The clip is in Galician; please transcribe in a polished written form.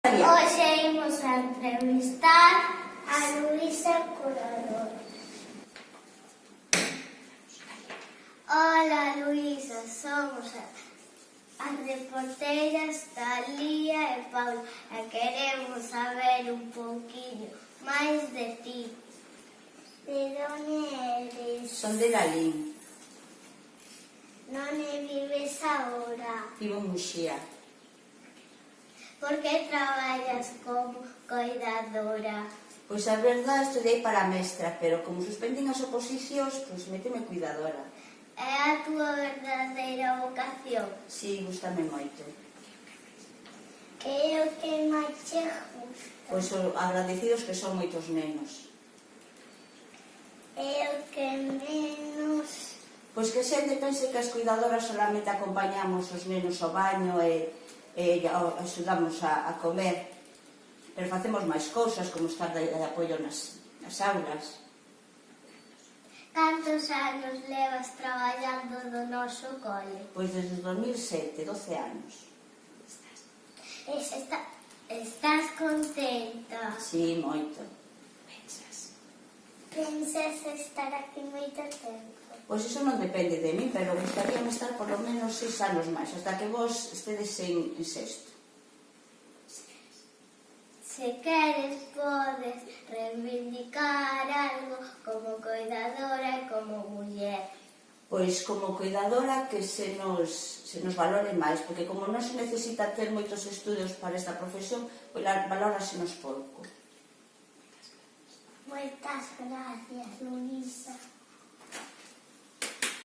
Hoxe imos a entrevistar a Luisa Curador. Hola Luisa, somos as reporteras Talía e Paula e queremos saber un pouquiño máis de ti. De onde eres? Son de Lalín, Onde vives agora? vivo en Muxía. Por que traballas como coidadora? Pois a verdade estudei para mestra, pero como suspendín as oposicións, pois meteme cuidadora. É a túa verdadeira vocación? Si, gustame moito. Que é o que máis che gusta? Pois agradecidos que son moitos nenos. É o que menos... Pois que xente pense que as cuidadoras solamente acompañamos os nenos ao baño e axudamos a comer, pero facemos máis cousas, como estar de apoio nas aulas. Cantos anos levas traballando no noso cole? Pois desde 2007, 12 anos. Estás contenta? Si, moito. Pensas estar aquí moito tempo? Pois iso non depende de mí, pero gustaríame estar por lo menos 6 anos máis, hasta que vos estedes en sexto. Se queres, podes reivindicar algo como coidadora e como muller. Pois como cuidadora que se nos valore máis, porque como non se necesita ter moitos estudios para esta profesión, pois valórasenos pouco. Moitas gracias, Luisa.